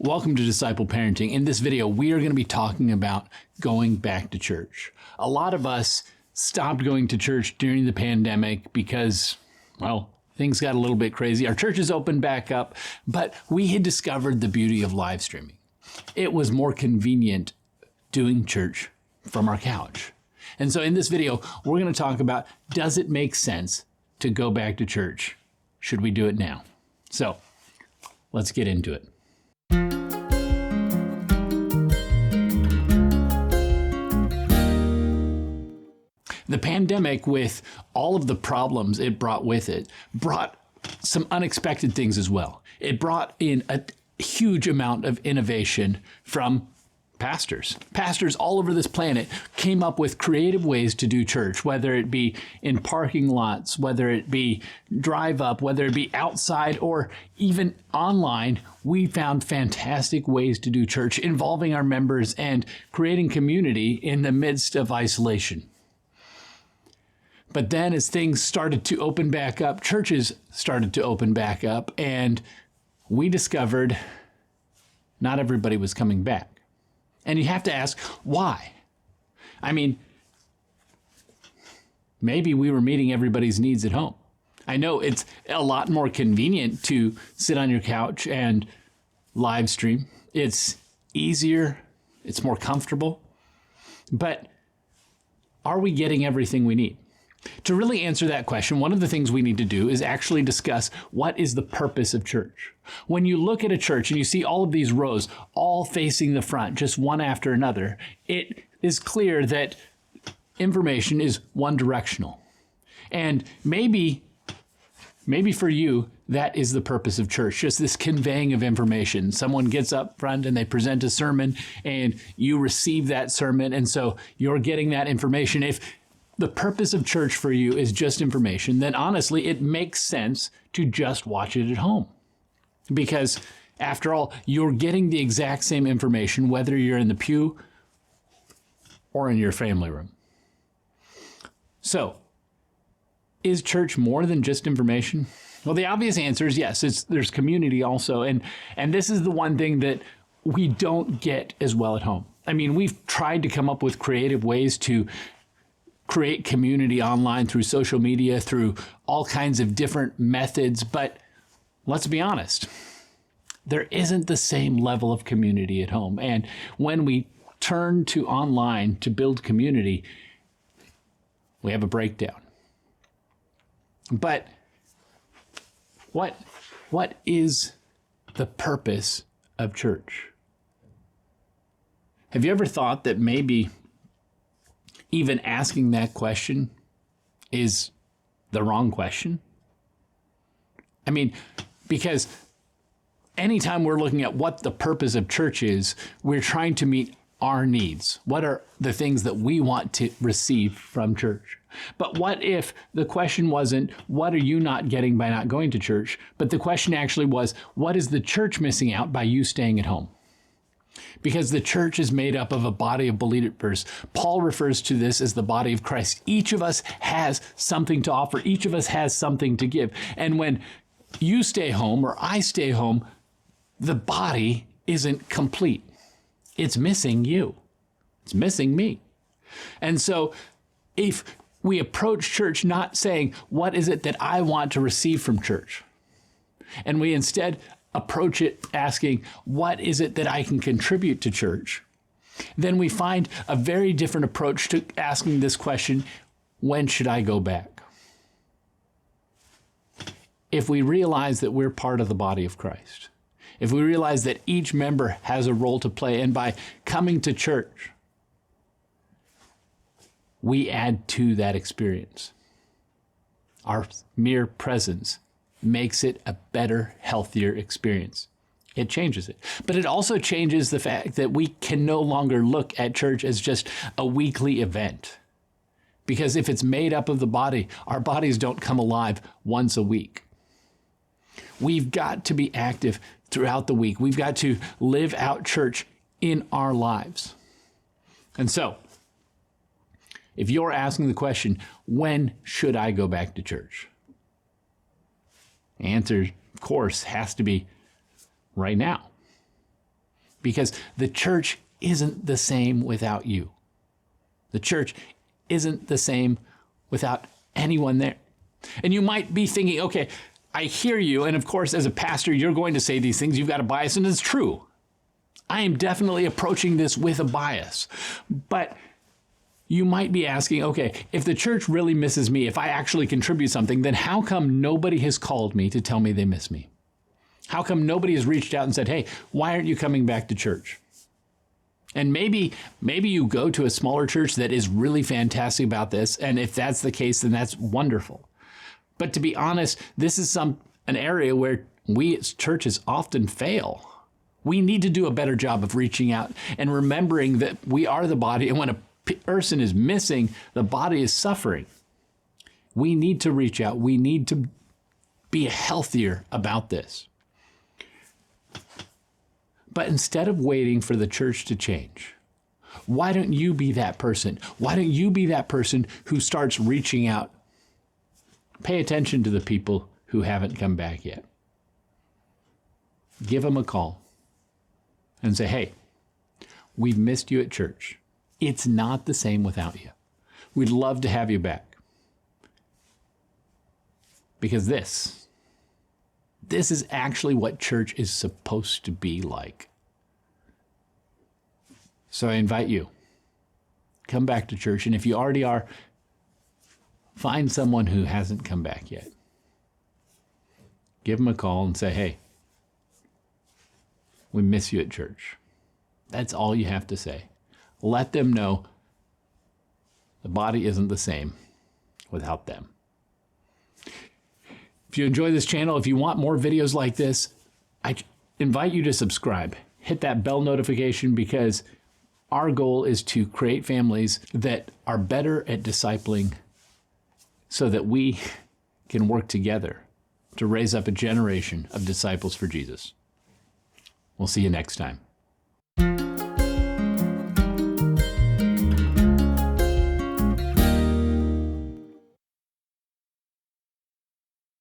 Welcome to Disciple Parenting. In this video, we are going to be talking about going back to church. A lot of us stopped going to church during the pandemic because, well, things got a little bit crazy. Our churches opened back up, but we had discovered the beauty of live streaming. It was more convenient doing church from our couch. And so in this video, we're going to talk about, does it make sense to go back to church? Should we do it now? So let's get into it. The pandemic, with all of the problems it brought with it, brought some unexpected things as well. It brought in a huge amount of innovation from pastors. Pastors all over this planet came up with creative ways to do church, whether it be in parking lots, whether it be drive up, whether it be outside, or even online. We found fantastic ways to do church involving our members and creating community in the midst of isolation. But then as things started to open back up, churches started to open back up, and we discovered not everybody was coming back. And you have to ask, why? I mean, maybe we were meeting everybody's needs at home. I know it's a lot more convenient to sit on your couch and live stream. It's easier, it's more comfortable. But are we getting everything we need? To really answer that question, one of the things we need to do is actually discuss what is the purpose of church. When you look at a church and you see all of these rows all facing the front, just one after another, it is clear that information is one directional. And maybe for you, that is the purpose of church, just this conveying of information. Someone gets up front and they present a sermon and you receive that sermon. And so you're getting that information. If the purpose of church for you is just information, then honestly, it makes sense to just watch it at home. Because after all, you're getting the exact same information, whether you're in the pew or in your family room. So, is church more than just information? Well, the obvious answer is yes. There's community also. And this is the one thing that we don't get as well at home. I mean, we've tried to come up with creative ways to create community online through social media, through all kinds of different methods. But let's be honest, there isn't the same level of community at home. And when we turn to online to build community, we have a breakdown. But what is the purpose of church? Have you ever thought that maybe even asking that question is the wrong question? I mean, because anytime we're looking at what the purpose of church is, we're trying to meet our needs. What are the things that we want to receive from church? But what if the question wasn't, what are you not getting by not going to church? But the question actually was, what is the church missing out by you staying at home? Because the church is made up of a body of believers. Paul refers to this as the body of Christ. Each of us has something to offer. Each of us has something to give. And when you stay home or I stay home, the body isn't complete. It's missing you. It's missing me. And so if we approach church not saying, what is it that I want to receive from church? And we instead approach it asking, what is it that I can contribute to church? Then we find a very different approach to asking this question, when should I go back? If we realize that we're part of the body of Christ, if we realize that each member has a role to play, and by coming to church, we add to that experience. Our mere presence makes it a better, healthier experience. It changes it. But it also changes the fact that we can no longer look at church as just a weekly event. Because if it's made up of the body, our bodies don't come alive once a week. We've got to be active throughout the week. We've got to live out church in our lives. And so, if you're asking the question, when should I go back to church? The answer, of course, has to be right now. because the church isn't the same without you. The church isn't the same without anyone there. And you might be thinking, okay, I hear you. And of course, as a pastor, you're going to say these things. You've got a bias, and it's true. I am definitely approaching this with a bias. But you might be asking, okay, if the church really misses me, if I actually contribute something, then how come nobody has called me to tell me they miss me? How come nobody has reached out and said, hey, why aren't you coming back to church? And maybe you go to a smaller church that is really fantastic about this. And if that's the case, then that's wonderful. But to be honest, this is an area where we as churches often fail. We need to do a better job of reaching out and remembering that we are the body. And when a person is missing, the body is suffering. We need to reach out. We need to be healthier about this. But instead of waiting for the church to change, why don't you be that person? Why don't you be that person who starts reaching out? Pay attention to the people who haven't come back yet. Give them a call and say, hey, we've missed you at church. It's not the same without you. We'd love to have you back. Because this is actually what church is supposed to be like. So I invite you, come back to church. And if you already are, find someone who hasn't come back yet. Give them a call and say, hey, we miss you at church. That's all you have to say. Let them know the body isn't the same without them. If you enjoy this channel, if you want more videos like this, I invite you to subscribe. Hit that bell notification, because our goal is to create families that are better at discipling so that we can work together to raise up a generation of disciples for Jesus. We'll see you next time.